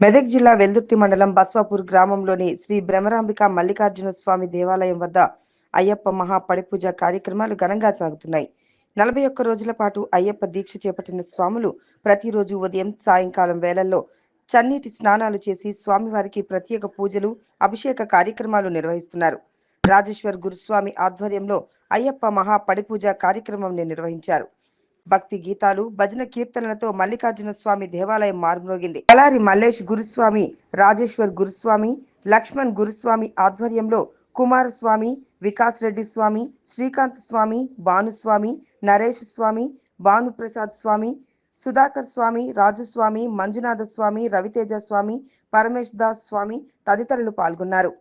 మెదక్ జిల్లా వెల్దుర్తి మండలం బస్వాపూర్ గ్రామంలోని శ్రీ బ్రహ్మరాంబిక మల్లికార్జున స్వామి దేవాలయం వద్ద అయ్యప్ప మహా పడిపూజ కార్యక్రమాలు ఘనంగా సాగుతున్నాయి. 41 రోజుల పాటు అయ్యప్ప దీక్ష చేపట్టిన స్వాములు ప్రతిరోజు ఉదయం సాయంకాలం వేళల్లో చన్నీటి స్నానాలు చేసి స్వామివారికి ప్రత్యేక పూజలు అభిషేక కార్యక్రమాలు నిర్వహిస్తున్నారు. రాజేశ్వర్ గురుస్వామి ఆధ్వర్యంలో అయ్యప్ప మహా పడిపూజ కార్యక్రమం నిర్వహించారు. భక్తి గీతాలు భజన కీర్తనలతో మల్లికార్జున స్వామి దేవాలయం మారుమ్రోగింది. కలారి మల్లేష్ గురుస్వామి, రాజేశ్వర్ గురుస్వామి, లక్ష్మణ్ గురుస్వామి ఆధ్వర్యంలో కుమారస్వామి, వికాస్ రెడ్డి స్వామి, శ్రీకాంత్ స్వామి, భానుస్వామి, నరేష్ స్వామి, భానుప్రసాద్ స్వామి, సుధాకర్ స్వామి, రాజుస్వామి, మంజునాథ స్వామి, రవితేజ స్వామి, పరమేశ్ దాస్ స్వామి తదితరులు పాల్గొన్నారు.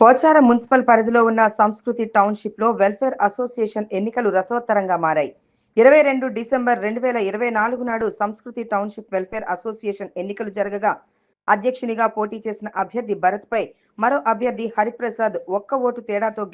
పోచారం మున్సిపల్ పరిధిలో ఉన్న సంస్కృతి టౌన్షిప్ లో వెల్ఫేర్ అసోసియేషన్ ఎన్నికలు రసవత్తరంగా మారాయి. 22 డిసెంబర్ 2024 నాడు సంస్కృతి టౌన్షిప్ వెల్ఫేర్ అసోసియేషన్ ఎన్నికలు జరగగా అధ్యక్షునిగా పోటీ చేసిన అభ్యర్థి భరత్ పై మరో అభ్యర్థి హరిప్రసాద్ ఒక్క ఓటు తేడాతో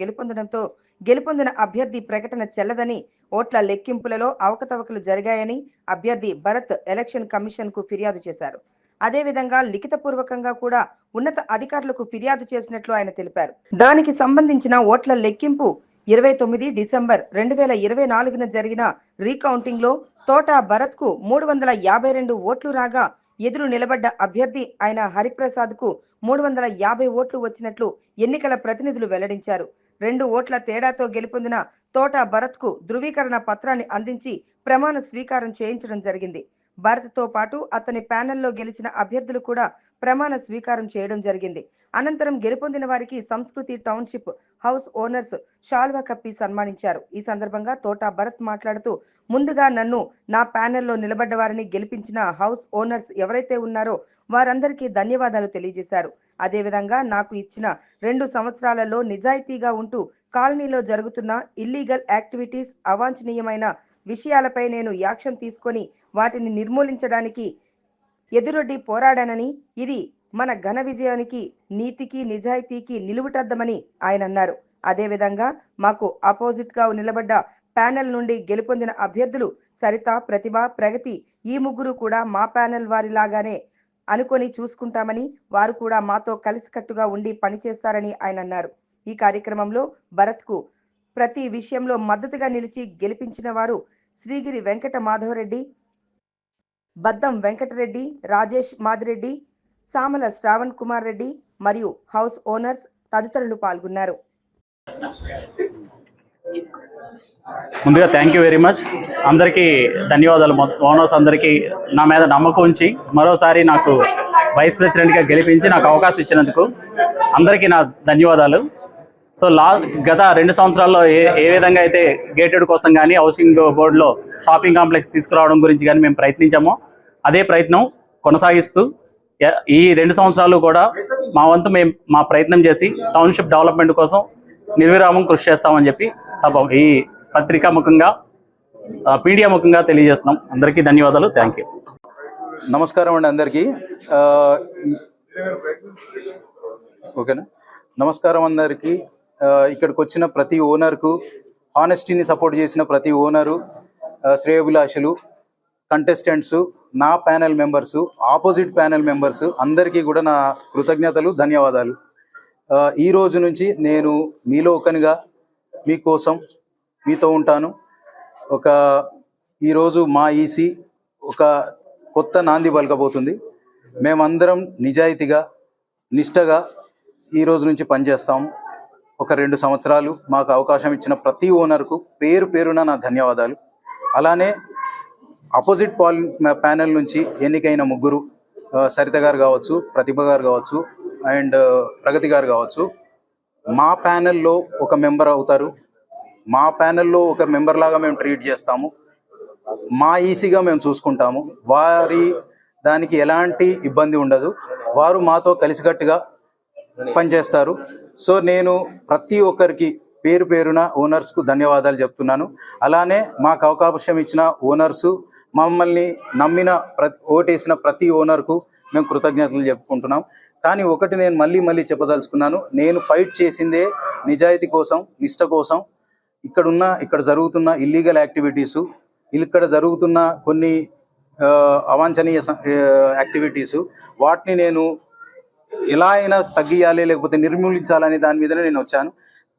గెలుపొందిన అభ్యర్థి ప్రకటన చెల్లదని, ఓట్ల లెక్కింపులలో అవకతవకలు జరిగాయని అభ్యర్థి భరత్ ఎలక్షన్ కమిషన్ కు ఫిర్యాదు చేశారు. అదేవిధంగా లిఖితపూర్వకంగా కూడా ఉన్నత అధికారులకు ఫిర్యాదు చేసినట్లు ఆయన తెలిపారు. దానికి సంబంధించిన ఓట్ల లెక్కింపు 29 డిసెంబర్ 2024న జరిగిన రీకౌంటింగ్ లో తోట భరత్ కు 352 ఓట్లు రాగా ఎదురు నిలబడ్డ అభ్యర్థి అయిన హరిప్రసాద్ కు 350 ఓట్లు వచ్చినట్లు ఎన్నికల ప్రతినిధులు వెల్లడించారు. 2 ఓట్ల తేడాతో గెలుపొందిన తోట భరత్ కు ధృవీకరణ పత్రాన్ని అందించి ప్రమాణ స్వీకారం చేయించడం జరిగింది. భారత్ తో పాటు అతని ప్యానెల్లో గెలిచిన అభ్యర్థులు కూడా ప్రమాణ స్వీకారం చేయడం జరిగింది. అనంతరం గెలుపొందిన వారికి సంస్కృతి టౌన్షిప్ హౌస్ ఓనర్స్ షాల్వా కప్పి సన్మానించారు. ఈ సందర్భంగా తోటా భరత్ మాట్లాడుతూ, ముందుగా నన్ను నా ప్యానెల్లో నిలబడ్డ వారిని గెలిపించిన హౌస్ ఓనర్స్ ఎవరైతే ఉన్నారో వారందరికీ ధన్యవాదాలు తెలియజేశారు. అదేవిధంగా నాకు ఇచ్చిన 2 సంవత్సరాలలో నిజాయితీగా ఉంటూ కాలనీలో జరుగుతున్న ఇల్లీగల్ యాక్టివిటీస్, అవాంఛనీయమైన విషయాలపై నేను యాక్షన్ తీసుకొని వాటిని నిర్మూలించడానికి ఎదురొడ్డి పోరాడానని, ఇది మన ఘన విజయానికి, నీతికి, నిజాయితీకి నిలువుటద్దమని ఆయన అన్నారు. అదేవిధంగా మాకు అపోజిట్ గా నిలబడ్డ ప్యానెల్ నుండి గెలుపొందిన అభ్యర్థులు సరిత, ప్రతిభ, ప్రగతి ఈ ముగ్గురు కూడా మా ప్యానెల్ వారిలాగానే అనుకొని చూసుకుంటామని, వారు కూడా మాతో కలిసికట్టుగా ఉండి పనిచేస్తారని ఆయన అన్నారు. ఈ కార్యక్రమంలో భరత్ కు ప్రతి విషయంలో మద్దతుగా నిలిచి గెలిపించిన వారు శ్రీగిరి వెంకట మాధవరెడ్డి, బద్దం వెంకటరెడ్డి, రాజేష్ మాదిరెడ్డి, సామల శ్రావణ్ కుమార్ రెడ్డి మరియు హౌస్ ఓనర్స్ తదితరులు పాల్గొన్నారు. ముందుగా థ్యాంక్ యూ వెరీ మచ్. అందరికీ ధన్యవాదాలు. ఓనర్స్ అందరికీ నా మీద నమ్మకం ఉంచి మరోసారి నాకు వైస్ ప్రెసిడెంట్గా గెలిపించి నాకు అవకాశం ఇచ్చినందుకు అందరికీ నా ధన్యవాదాలు. సో గత 2 సంవత్సరాల్లో ఏ విధంగా అయితే గేటెడ్ కోసం కానీ హౌసింగ్ బోర్డులో షాపింగ్ కాంప్లెక్స్ తీసుకురావడం గురించి కానీ మేము ప్రయత్నించామో అదే ప్రయత్నం కొనసాగిస్తూ ఈ 2 సంవత్సరాలు కూడా మా వంతు మేము మా ప్రయత్నం చేసి టౌన్షిప్ డెవలప్మెంట్ కోసం నిర్విరామం కృషి చేస్తామని చెప్పి ఈ పత్రికా ముఖంగా మీడియా ముఖంగా తెలియజేస్తున్నాం. అందరికీ ధన్యవాదాలు. Thank you. నమస్కారం అండి అందరికీ. ఓకేనా? నమస్కారం అందరికీ. ఇక్కడికి వచ్చిన ప్రతి ఓనర్కు, హానెస్టీని సపోర్ట్ చేసిన ప్రతి ఓనరు, శ్రేయోభిలాషులు, కంటెస్టెంట్స్, నా panel members, opposite panel members అందరికీ కూడా నా కృతజ్ఞతలు, ధన్యవాదాలు. ఈ రోజు నుంచి నేను మీలో ఒకనిగా మీకోసం మీతో ఉంటాను. ఈరోజు మా ఈసీ ఒక కొత్త నాంది పలకబోతుంది. మేమందరం నిజాయితీగా, నిష్టగా ఈ రోజు నుంచి పనిచేస్తాము. 2 సంవత్సరాలు మాకు అవకాశం ఇచ్చిన ప్రతి ఓనర్కు పేరు పేరున నా ధన్యవాదాలు. అలానే అపోజిట్ ప్యానెల్ నుంచి ఎన్నికైన ముగ్గురు, సరిత గారు కావచ్చు, ప్రతిభ గారు కావచ్చు అండ్ ప్రగతి గారు కావచ్చు, మా ప్యానెల్లో ఒక మెంబర్ అవుతారు. మా ప్యానెల్లో ఒక మెంబర్ లాగా మేము ట్రీట్ చేస్తాము. మా ఈసీగా మేము చూసుకుంటాము. వారి దానికి ఎలాంటి ఇబ్బంది ఉండదు. వారు మాతో కలిసికట్టుగా పనిచేస్తారు. సో నేను ప్రతి ఒక్కరికి పేరు పేరున ఓనర్స్కు ధన్యవాదాలు చెప్తున్నాను. అలానే మాకు అవకాశం ఇచ్చిన ఓనర్సు, మమ్మల్ని నమ్మిన ఓటేసిన ప్రతి ఓనర్కు మేము కృతజ్ఞతలు చెప్పుకుంటున్నాం. కానీ ఒకటి నేను మళ్ళీ చెప్పదలుచుకున్నాను. నేను ఫైట్ చేసిందే నిజాయితీ కోసం, నిష్ట కోసం. ఇక్కడ జరుగుతున్న ఇల్లీగల్ యాక్టివిటీసు, ఇక్కడ జరుగుతున్న కొన్ని అవాంఛనీయ యాక్టివిటీసు, వాటిని నేను ఎలా అయినా తగ్గియాలి లేకపోతే నిర్మూలించాలని దాని మీదనే నేను వచ్చాను.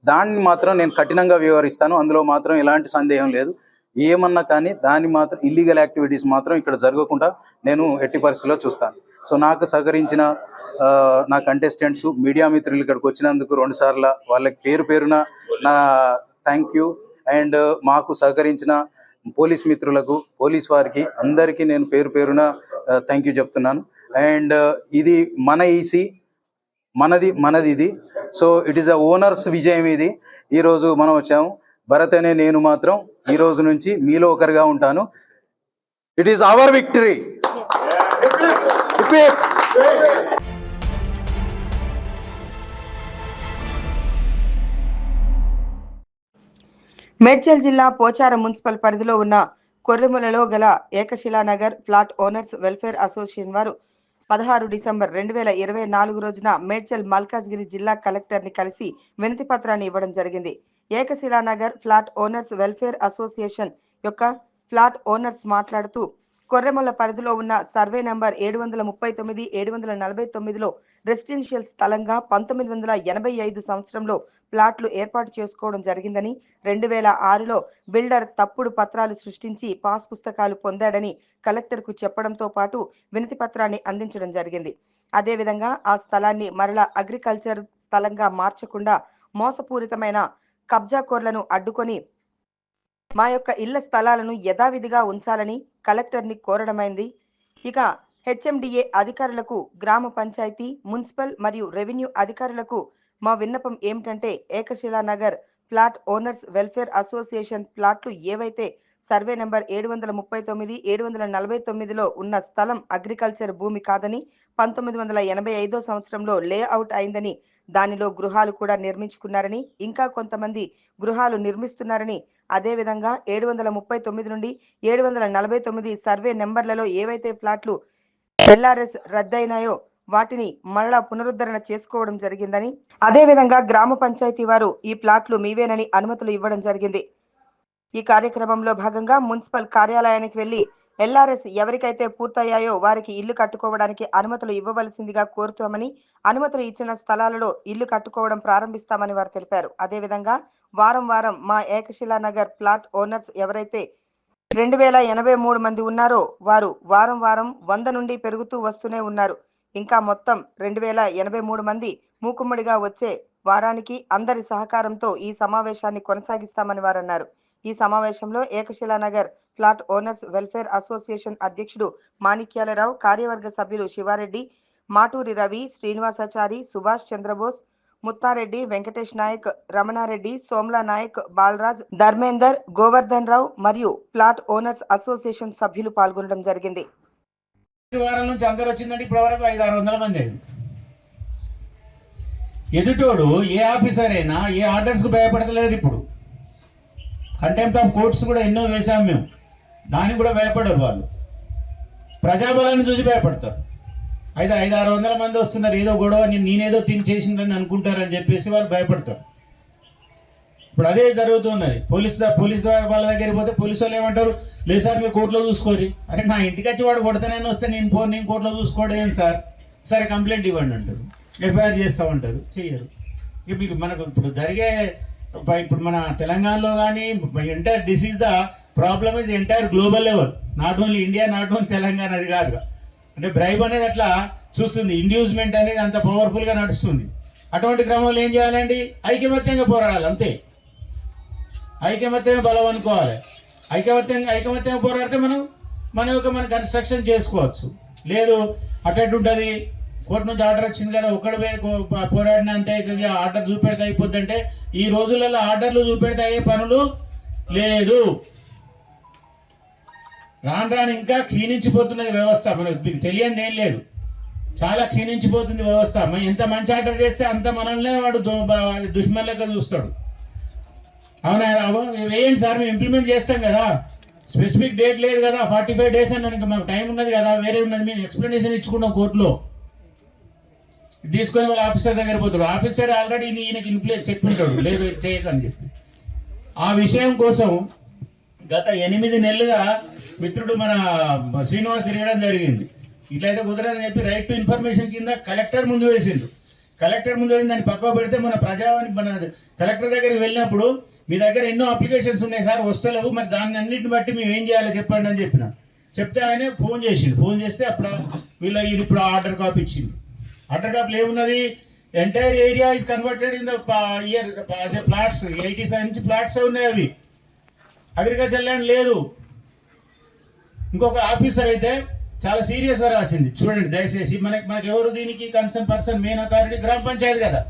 దాన్ని మాత్రం నేను కఠినంగా వ్యవహరిస్తాను. అందులో మాత్రం ఎలాంటి సందేహం లేదు. ఏమన్నా కానీ దాన్ని మాత్రం ఇల్లీగల్ యాక్టివిటీస్ మాత్రం ఇక్కడ జరగకుండా నేను ఎట్టి పరిస్థితుల్లో చూస్తాను. సో నాకు సహకరించిన నా కంటెస్టెంట్స్, మీడియా మిత్రులు ఇక్కడికి వచ్చినందుకు 2 సార్లు వాళ్ళకి పేరు పేరున నా థ్యాంక్ యూ. అండ్ మాకు సహకరించిన పోలీస్ మిత్రులకు, పోలీస్ వారికి అందరికీ నేను పేరు పేరున థ్యాంక్ యూ చెప్తున్నాను. అండ్ ఇది మన ఈసీ, మనది ఇది. So it is a owners విజయం. ఇది ఈరోజు మనం వచ్చాము. భరత్ అనే నేను మాత్రం ఈ రోజు నుంచి మీలో ఒకరిగా ఉంటాను. It is our victory. Medchal జిల్లా పోచారం మున్సిపల్ పరిధిలో ఉన్న కొర్రెములలో గల ఏకశిలానగర్ ఫ్లాట్ ఓనర్స్ వెల్ఫేర్ అసోసియేషన్ వారు 16 డిసెంబర్ 2024 రోజున మేడ్చల్ మల్కాజ్గిరి జిల్లా కలెక్టర్ ని కలిసి వినతి పత్రాన్ని ఇవ్వడం జరిగింది. ఏకశిలానగర్ ఫ్లాట్ ఓనర్స్ వెల్ఫేర్ అసోసియేషన్ యొక్క ఫ్లాట్ ఓనర్స్ మాట్లాడుతూ, కొర్రెముల పరిధిలో ఉన్న సర్వే నంబర్ 739, 749లో రెసిడెన్షియల్ స్థలంగా 1985 సంవత్సరంలో ప్లాట్లు ఏర్పాటు చేసుకోవడం జరిగిందని, 2006లో బిల్డర్ తప్పుడు పత్రాలు సృష్టించి పాస్ పుస్తకాలు పొందాడని కలెక్టర్ కు చెప్పడంతో పాటు వినతి పత్రాన్ని అందించడం జరిగింది. అదేవిధంగా ఆ స్థలాన్ని మరలా అగ్రికల్చర్ స్థలంగా మార్చకుండా మోసపూరితమైన కబ్జాకోర్లను అడ్డుకొని మా యొక్క ఇళ్ల స్థలాలను యథావిధిగా ఉంచాలని కలెక్టర్ ని కోరడమైంది. ఇక హెచ్ఎండిఏ అధికారులకు, గ్రామ పంచాయతీ, మున్సిపల్ మరియు రెవెన్యూ అధికారులకు మా విన్నపం ఏమిటంటే, Ekashila Nagar plot owners welfare association ప్లాట్లు ఏవైతే సర్వే నెంబర్ 739, 749లో ఉన్న స్థలం అగ్రికల్చర్ భూమి కాదని, 1985 సంవత్సరంలో లేఅవుట్ అయిందని, దానిలో గృహాలు కూడా నిర్మించుకున్నారని, ఇంకా కొంతమంది గృహాలు నిర్మిస్తున్నారని, అదేవిధంగా 739 నుండి 749 సర్వే నెంబర్లలో ఏవైతే ప్లాట్లు ఎల్ఆర్ఎస్ రద్దయినాయో వాటిని మరలా పునరుద్ధరణ చేసుకోవడం జరిగిందని, అదేవిధంగా గ్రామ పంచాయతీ వారు ఈ ప్లాట్లు మీవేనని అనుమతులు ఇవ్వడం జరిగింది. ఈ కార్యక్రమంలో భాగంగా మున్సిపల్ కార్యాలయానికి వెళ్లి ఎల్ఆర్ఎస్ ఎవరికైతే పూర్తయ్యాయో వారికి ఇల్లు కట్టుకోవడానికి అనుమతులు ఇవ్వవలసిందిగా కోరుతామని, అనుమతులు ఇచ్చిన స్థలాలలో ఇల్లు కట్టుకోవడం ప్రారంభిస్తామని వారు తెలిపారు. అదేవిధంగా వారం వారం మా ఏకశిలా నగర్ ప్లాట్ ఓనర్స్ ఎవరైతే 2083 మంది ఉన్నారో వారు వారం వారం 100 నుండి పెరుగుతూ వస్తూనే ఉన్నారు. ఇంకా మొత్తం 2083 మంది మూకుమ్మడిగా వచ్చే వారానికి అందరి సహకారంతో ఈ సమావేశాన్ని కొనసాగిస్తామని వారు అన్నారు. ఈ సమావేశంలో Ekashila Nagar plot owners welfare association అధ్యక్షుడు మాణిక్యాలరావు, కార్యవర్గ సభ్యులు శివారెడ్డి, మాటూరి రవి, శ్రీనివాసాచారి, సుభాష్ చంద్రబోస్, ముత్తారెడ్డి, వెంకటేష్ నాయక్, రమణారెడ్డి, సోమ్లా నాయక్, బాలరాజ్, ధర్మేందర్, గోవర్ధన్ రావు మరియు ప్లాట్ ఓనర్స్ అసోసియేషన్ సభ్యులు పాల్గొనడం జరిగింది. వారం నుంచి అందరూ వచ్చిందంటే ఇప్పటి వరకు 500-600 మంది అయింది. ఎదుటోడు ఏ ఆఫీసర్ అయినా ఏ ఆర్డర్స్కు భయపడతలేదు. ఇప్పుడు కంటెంప్ట్ ఆఫ్ కోర్ట్స్ కూడా ఎన్నో వేశాం మేము, దానికి కూడా భయపడరు వాళ్ళు. ప్రజాబలాన్ని చూసి భయపడతారు. 500-600 మంది వస్తున్నారు, ఏదో గొడవ నేనేదో తిని చేసిందని అనుకుంటారని చెప్పేసి వాళ్ళు భయపడతారు. ఇప్పుడు అదే జరుగుతున్నది. పోలీస్ వాళ్ళ దగ్గరికి పోతే పోలీసు వాళ్ళు ఏమంటారు, లేదు సార్ మీరు కోర్టులో చూసుకోరు. అరే నా ఇంటికి వచ్చి వాడు కొడతానని వస్తే నేను కోర్టులో చూసుకోవడం సార్, సరే కంప్లైంట్ ఇవ్వండి అంటారు, ఎఫ్ఐఆర్ చేస్తామంటారు, చెయ్యరు. మీకు మనకు ఇప్పుడు జరిగే ఇప్పుడు మన తెలంగాణలో కానీ entire this is the problem is entire global level, not only India, not only Telangana. అది కాదుగా, అంటే బ్రైబ్ అనేది అట్లా చూస్తుంది, ఇండ్యూస్మెంట్ అనేది అంత పవర్ఫుల్గా నడుస్తుంది. అటువంటి క్రమంలో ఏం చేయాలండి, ఐకమత్యంగా పోరాడాలి. అంతే, ఐకమత్యమే బలం అనుకోవాలి. ఐకమత్యంగా పోరాడితే మన కన్స్ట్రక్షన్ చేసుకోవచ్చు. లేదు అటెంట్ ఉంటుంది, కోర్టు నుంచి ఆర్డర్ వచ్చింది కదా, ఒక్కడి పోరాడిన అంతే అవుతుంది, ఆర్డర్ చూపెడితే అయిపోద్ది అంటే ఈ రోజులలో ఆర్డర్లు చూపెడితే అయ్యే పనులు లేదు. రాను ఇంకా క్షీణించిపోతున్నది వ్యవస్థ. మనకు తెలియంది ఏం లేదు, చాలా క్షీణించిపోతుంది వ్యవస్థ. ఎంత మంచి ఆర్డర్ చేస్తే అంత మనల్నే వాడు దుష్మన్ లెక్క చూస్తాడు. అవునా, వేయండి సార్ మేము ఇంప్లిమెంట్ చేస్తాం కదా, స్పెసిఫిక్ డేట్ లేదు కదా, 45 days అన్నాను, ఇంకా మాకు టైం ఉన్నది కదా, వేరే ఉన్నది, మేము ఎక్స్ప్లెనేషన్ ఇచ్చుకున్నాం కోర్టులో. తీసుకొని వాళ్ళ ఆఫీసర్ దగ్గర పోతాడు, ఆఫీసర్ ఆల్రెడీ ఈయనకి ఇన్ఫ్లుయెన్స్ చెప్పుంటాడు, లేదు చేయకని చెప్పి. ఆ విషయం కోసం గత 8 నెలలుగా మిత్రుడు మన శ్రీనివాస్ తిరగడం జరిగింది. ఇట్లయితే కుదరదని చెప్పి రైట్ టు ఇన్ఫర్మేషన్ కింద కలెక్టర్ ముందు వేసిండు. దాన్ని పక్కకు పెడితే మన కలెక్టర్ దగ్గరికి వెళ్ళినప్పుడు మీ దగ్గర ఎన్నో అప్లికేషన్స్ ఉన్నాయి సార్, వస్తలేవు, మరి దాన్ని అన్నింటిని బట్టి మేము ఏం చేయాలో చెప్పండి అని చెప్పిన. చెప్తే ఆయన ఫోన్ చేస్తే అప్పుడు ఇప్పుడు ఆర్డర్ కాపీ ఇచ్చింది. ఆర్డర్ కాపీలో ఏమున్నది, entire area is converted in the year plots, 85 నుంచి ప్లాట్స్ ఉన్నాయి, అవి అగ్రికల్చర్ ల్యాండ్ లేదు. ఇంకొక ఆఫీసర్ అయితే చాలా సీరియస్గా రాసింది, చూడండి దయచేసి. మనకి ఎవరు దీనికి కన్సర్న్ పర్సన్, మెయిన్ అథారిటీ గ్రామ పంచాయతీ కదా.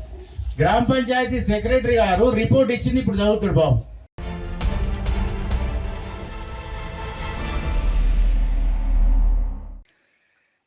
గ్రామ పంచాయతీ సెక్రటరీ గారు రిపోర్ట్ ఇచ్చింది, ఇప్పుడు చదువుతాడు బాబు.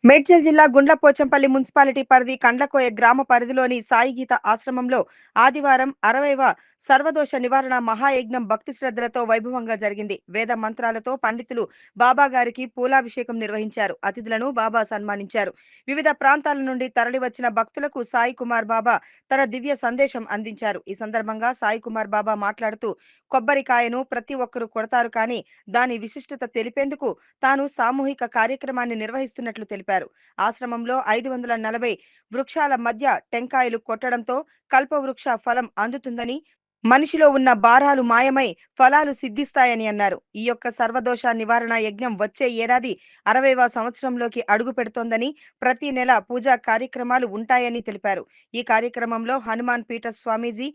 మేడ్చల్ జిల్లా గుండ్లపోచంపల్లి మున్సిపాలిటీ పరిధి కండ్లకోయ గ్రామ పరిధిలోని సాయిగీత ఆశ్రమంలో ఆదివారం 60వ సర్వదోష నివారణ మహాయజ్ఞం భక్తి శ్రద్ధలతో వైభవంగా జరిగింది. వేద మంత్రాలతో పండితులు బాబా గారికి పూలాభిషేకం నిర్వహించారు. అతిథులను బాబా సన్మానించారు. వివిధ ప్రాంతాల నుండి తరలివచ్చిన భక్తులకు సాయి కుమార్ బాబా తన దివ్య సందేశం అందించారు. ఈ సందర్భంగా సాయి కుమార్ బాబా మాట్లాడుతూ, కొబ్బరికాయను ప్రతి ఒక్కరూ కొడతారు, కానీ దాని విశిష్టత తెలిపేందుకు తాను సామూహిక కార్యక్రమాన్ని నిర్వహిస్తున్నట్లు తెలిపారు. ఆశ్రమంలో 540 వృక్షాల మధ్య టెంకాయలు కొట్టడంతో కల్పవృక్ష ఫలం అందుతుందని, మనిషిలో ఉన్న భారాలు మాయమై ఫలాలు సిద్ధిస్తాయని అన్నారు. ఈ యొక్క సర్వదోష నివారణ యజ్ఞం వచ్చే ఏడాది 60వ సంవత్సరంలోకి అడుగు పెడుతోందని, ప్రతి నెల పూజా కార్యక్రమాలు ఉంటాయని తెలిపారు. ఈ కార్యక్రమంలో హనుమాన్ పీఠ స్వామీజీ,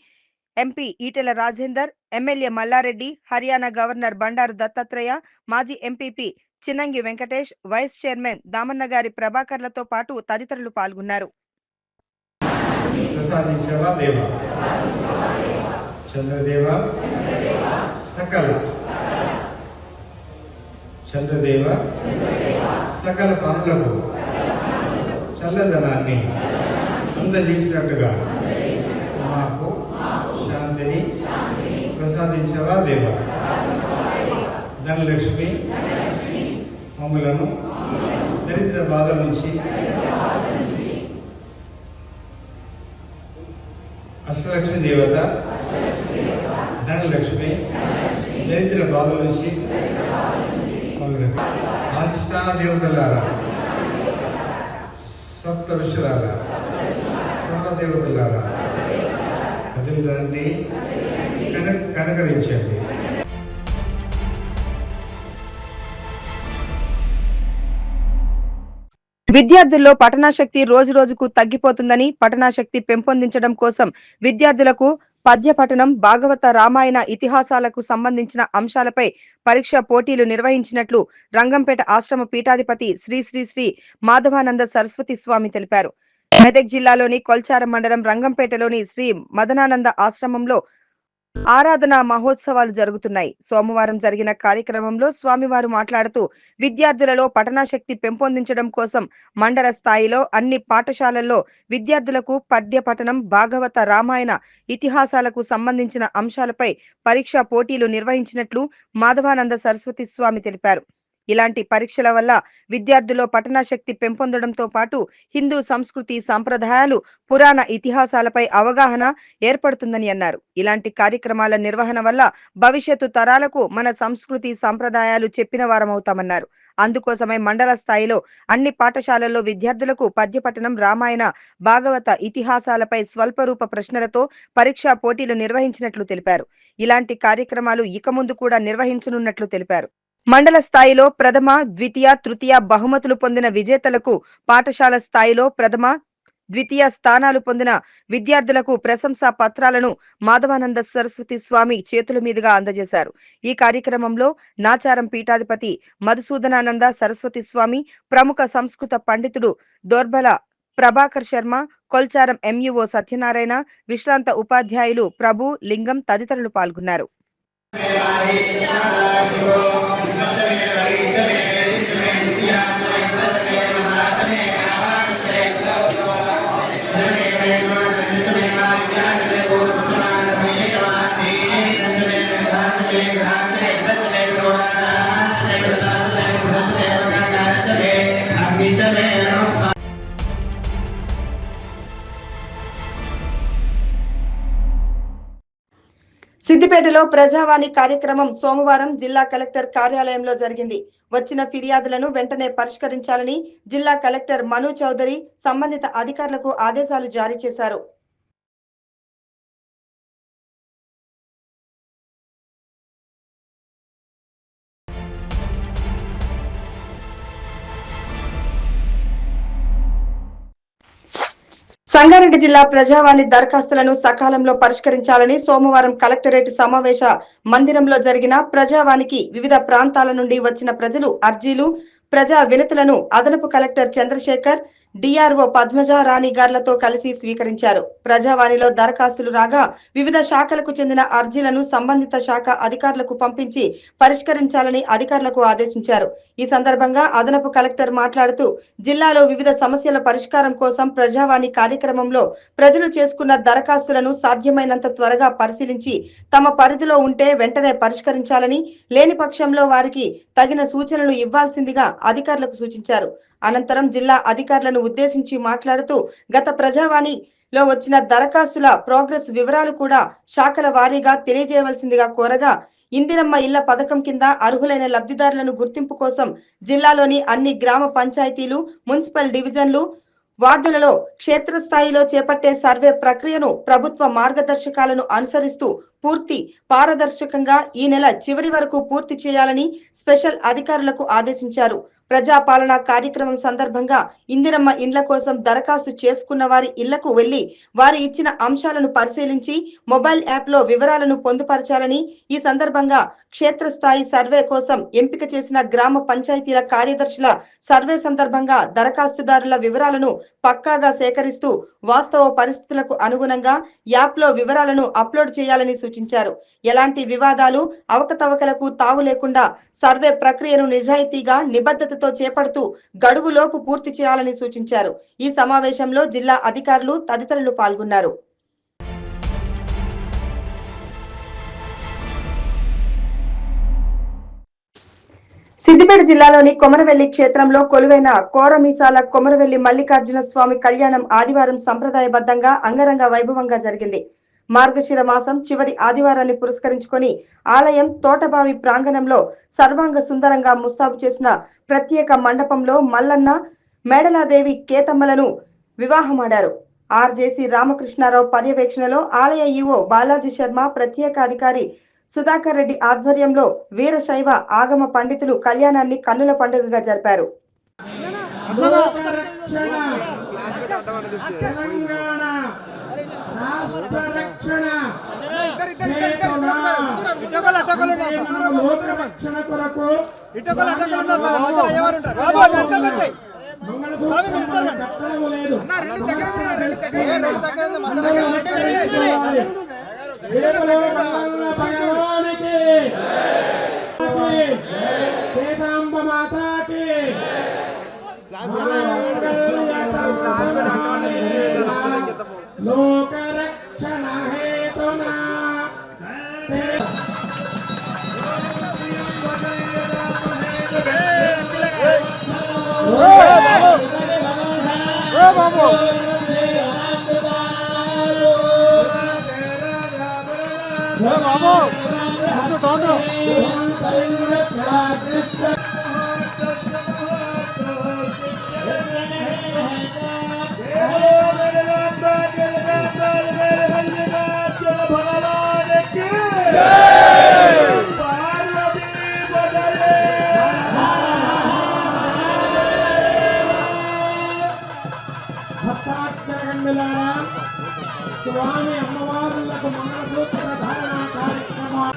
MP Etela Rajender, MLA Mallareddy, Haryana governor Bandaru Dattatreya, మాజీ MPP Chinnangi Venkatesh, vice chairman Damannagari ప్రభాకర్లతో పాటు తదితరులు పాల్గొన్నారు. ప్రసాదించవా దేవా, చంద్రదేవ సకల పనులకు చల్లదనాన్ని అందజేసినట్టుగా మాకు శాంతిని ప్రసాదించవా దేవా. ధనలక్ష్మి మమ్ములను దరిద్ర బాధ నుంచి, అష్టలక్ష్మి దేవత ధనలక్ష్మి దరిద్ర బాధ నుంచి అధిష్టాన దేవతలారా, సప్త ఋషులారా, సర్వదేవతలారా కదిలిరండి, కనకరించండి. విద్యార్థుల్లో పఠనాశక్తి రోజు రోజుకు తగ్గిపోతుందని, పఠనాశక్తి పెంపొందించడం కోసం విద్యార్థులకు పద్య పఠనం, భాగవత, రామాయణ, ఇతిహాసాలకు సంబంధించిన అంశాలపై పరీక్ష పోటీలు నిర్వహించినట్లు రంగంపేట ఆశ్రమ పీఠాధిపతి శ్రీ శ్రీ శ్రీ మాధవానంద సరస్వతి స్వామి తెలిపారు. మెదక్ జిల్లాలోని కొల్చారం మండలం రంగంపేటలోని శ్రీ మదనానంద ఆశ్రమంలో ఆరాధన మహోత్సవాలు జరుగుతున్నాయి. సోమవారం జరిగిన కార్యక్రమంలో స్వామివారు మాట్లాడుతూ విద్యార్థులలో పఠనాశక్తి పెంపొందించడం కోసం మండల స్థాయిలో అన్ని పాఠశాలల్లో విద్యార్థులకు పద్య పఠనం, భాగవత, రామాయణ, ఇతిహాసాలకు సంబంధించిన అంశాలపై పరీక్షా పోటీలు నిర్వహించినట్లు మాధవానంద సరస్వతి స్వామి తెలిపారు. ఇలాంటి పరీక్షల వల్ల విద్యార్థుల్లో పఠనాశక్తి పెంపొందడంతో పాటు హిందూ సంస్కృతి, సంప్రదాయాలు, పురాణ ఇతిహాసాలపై అవగాహన ఏర్పడుతుందని అన్నారు. ఇలాంటి కార్యక్రమాల నిర్వహణ వల్ల భవిష్యత్తు తరాలకు మన సంస్కృతి, సంప్రదాయాలు చెప్పిన వారమవుతామన్నారు. అందుకోసమే మండల స్థాయిలో అన్ని పాఠశాలల్లో విద్యార్థులకు పద్య పఠనం, రామాయణ, భాగవత, ఇతిహాసాలపై స్వల్పరూప ప్రశ్నలతో పరీక్షా పోటీలు నిర్వహించినట్లు తెలిపారు. ఇలాంటి కార్యక్రమాలు ఇక ముందు కూడా నిర్వహించనున్నట్లు తెలిపారు. మండల స్థాయిలో ప్రథమ, ద్వితీయ, తృతీయ బహుమతులు పొందిన విజేతలకు, పాఠశాల స్థాయిలో ప్రథమ, ద్వితీయ స్థానాలు పొందిన విద్యార్థులకు ప్రశంసా పత్రాలను మాధవానంద సరస్వతి స్వామి చేతుల మీదుగా అందజేశారు. ఈ కార్యక్రమంలో నాచారం పీఠాధిపతి మధుసూదనానంద సరస్వతి స్వామి, ప్రముఖ సంస్కృత పండితుడు దోర్బల ప్రభాకర్ శర్మ, కొల్చారం ఎంఈఓ సత్యనారాయణ, విశ్రాంత ఉపాధ్యాయులు ప్రభు, లింగం తదితరులు పాల్గొన్నారు. సిద్దిపేటలో ప్రజావాణి కార్యక్రమం సోమవారం జిల్లా కలెక్టర్ కార్యాలయంలో జరిగింది. వచ్చిన ఫిర్యాదులను వెంటనే పరిష్కరించాలని జిల్లా కలెక్టర్ మను చౌదరి సంబంధిత అధికారులకు ఆదేశాలు జారీ చేశారు. సంగారెడ్డి జిల్లా ప్రజావాణి దరఖాస్తులను సకాలంలో పరిష్కరించాలని సోమవారం కలెక్టరేట్ సమావేశ మందిరంలో జరిగిన ప్రజావాణికి వివిధ ప్రాంతాల నుండి వచ్చిన ప్రజలు అర్జీలు, ప్రజా వినతులను అదనపు కలెక్టర్ చంద్రశేఖర్, డిఆర్ఓ పద్మజ రాణి గార్లతో కలిసి స్వీకరించారు. ప్రజావాణిలో దరఖాస్తులు రాగా వివిధ శాఖలకు చెందిన అర్జీలను సంబంధిత శాఖ అధికారులకు పంపించి పరిష్కరించాలని అధికారులకు ఆదేశించారు. ఈ సందర్భంగా అదనపు కలెక్టర్ మాట్లాడుతూ జిల్లాలో వివిధ సమస్యల పరిష్కారం కోసం ప్రజావాణి కార్యక్రమంలో ప్రజలు చేసుకున్న దరఖాస్తులను సాధ్యమైనంత త్వరగా పరిశీలించి తమ పరిధిలో ఉంటే వెంటనే పరిష్కరించాలని, లేని పక్షంలో వారికి తగిన సూచనలు ఇవ్వాల్సిందిగా అధికారులకు సూచించారు. అనంతరం జిల్లా అధికారులను ఉద్దేశించి మాట్లాడుతూ గత ప్రజావాణిలో వచ్చిన దరఖాస్తుల ప్రోగ్రెస్ వివరాలు కూడా శాఖల వారీగా తెలియజేయవలసిందిగా కోరగా, ఇందిరమ్మ ఇళ్ల పథకం కింద అర్హులైన లబ్ధిదారులను గుర్తింపు కోసం జిల్లాలోని అన్ని గ్రామ పంచాయతీలు, మున్సిపల్ డివిజన్లు, వార్డులలో క్షేత్రస్థాయిలో చేపట్టే సర్వే ప్రక్రియను ప్రభుత్వ మార్గదర్శకాలను అనుసరిస్తూ పూర్తి పారదర్శకంగా ఈ నెల చివరి వరకు పూర్తి చేయాలని స్పెషల్ అధికారులకు ఆదేశించారు. ప్రజాపాలన కార్యక్రమం సందర్భంగా ఇందిరమ్మ ఇండ్ల కోసం దరఖాస్తు చేసుకున్న వారి ఇళ్లకు వెళ్లి వారి ఇచ్చిన అంశాలను పరిశీలించి మొబైల్ యాప్ లో వివరాలను పొందుపరచాలని, ఈ సందర్భంగా క్షేత్రస్థాయి సర్వే కోసం ఎంపిక చేసిన గ్రామ పంచాయతీల కార్యదర్శుల సర్వే సందర్భంగా దరఖాస్తుదారుల వివరాలను పక్కాగా సేకరిస్తూ వాస్తవ పరిస్థితులకు అనుగుణంగా యాప్ లో వివరాలను అప్లోడ్ చేయాలని సూచించారు. ఎలాంటి వివాదాలు, అవకతవకలకు తావు లేకుండా సర్వే ప్రక్రియను నిజాయితీగా, నిబద్ధతతో చేపడుతూ గడువులోపు పూర్తి చేయాలని సూచించారు. ఈ సమావేశంలో జిల్లా అధికారులు తదితరులు పాల్గొన్నారు. సిద్దిపేట జిల్లాలోని కొమరవెల్లి క్షేత్రంలో కొలువైన కోరమీసాల కొమరవెల్లి మల్లికార్జున స్వామి కళ్యాణం ఆదివారం సంప్రదాయబద్ధంగా అంగరంగ వైభవంగా జరిగింది. మార్గశిర మాసం చివరి ఆదివారాన్ని పురస్కరించుకొని ఆలయం తోటబావి ప్రాంగణంలో సర్వాంగ సుందరంగా ముస్తాబు చేసిన ప్రత్యేక మండపంలో మల్లన్న, మేడలాదేవి కేతమ్మలను వివాహమాడారు. ఆర్జేసీ రామకృష్ణారావు పర్యవేక్షణలో ఆలయ ఈవో బాలాజీ శర్మ, ప్రత్యేక అధికారి సుధాకర్ రెడ్డి ఆధ్వర్యంలో వీరశైవ ఆగమ పండితులు కళ్యాణాన్ని కన్నుల పండుగగా జరిపారు. लोक रक्षण हेतुना స్వామి అమ్మవారులకు మంగళసూత్ర ధారణ కార్యక్రమం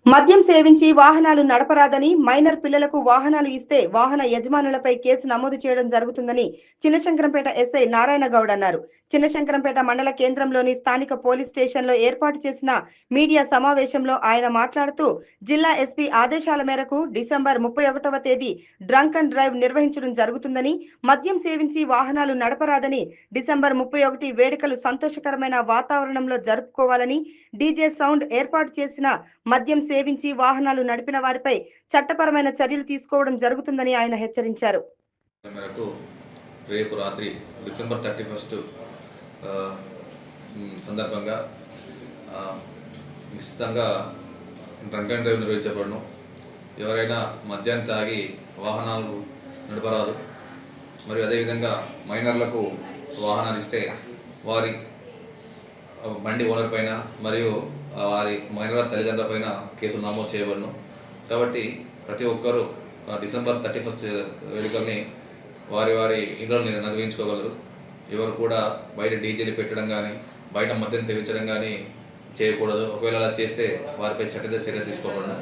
మద్యం సేవించి వాహనాలు నడపరాదని, మైనర్ పిల్లలకు వాహనాలు ఇస్తే వాహన యజమానులపై కేసు నమోదు చేయడం జరుగుతుందని చిన్నశంకరంపేట ఎస్ఐ నారాయణ గౌడ్ అన్నారు. చిన్నశంకరంపేట మండల కేంద్రంలోని స్థానిక పోలీస్ స్టేషన్లో ఏర్పాటు చేసిన మీడియా సమావేశంలో ఆయన మాట్లాడుతూ, జిల్లా ఎస్పీ ఆదేశాల మేరకు డిసెంబర్ 31వ తేదీ డ్రంక్ అండ్ డ్రైవ్ నిర్వహించడం జరుగుతుందని, మద్యం సేవించి వాహనాలు నడపరాదని, డిసెంబర్ 31 వేడుకలు సంతోషకరమైన వాతావరణంలో జరుపుకోవాలని, డీజే సౌండ్ ఏర్పాటు చేసిన మద్యం సేవించి వాహనాలు నడిపిన వారిపై చట్టపరమైన చర్యలు తీసుకోవడం జరుగుతుందని ఆయన హెచ్చరించారు. రేపు రాత్రి డిసెంబర్ 31 సందర్భంగా నిశ్చితంగా డ్రంక్ అండ్ డ్రైవ్ నిర్వహించబడను. ఎవరైనా మద్యాన్ని తాగి వాహనాలు నడపరాదు. మరియు అదేవిధంగా మైనర్లకు వాహనాలు ఇస్తే వారి బండి ఓనర్ పైన మరియు వారి మైనర్ తల్లిదండ్రుల పైన కేసులు నమోదు చేయబడను. కాబట్టి ప్రతి ఒక్కరూ డిసెంబర్ 31 వేడుకల్ని వారి వారి ఇళ్లలో నిర్వహించుకోగలరు. ఎవరు కూడా బయట డీజేలు పెట్టడం కానీ, బయట మద్యం సేవించడం కానీ చేయకూడదు. ఒకవేళ అలా చేస్తే వారిపై చట్ట చర్య తీసుకోబడను.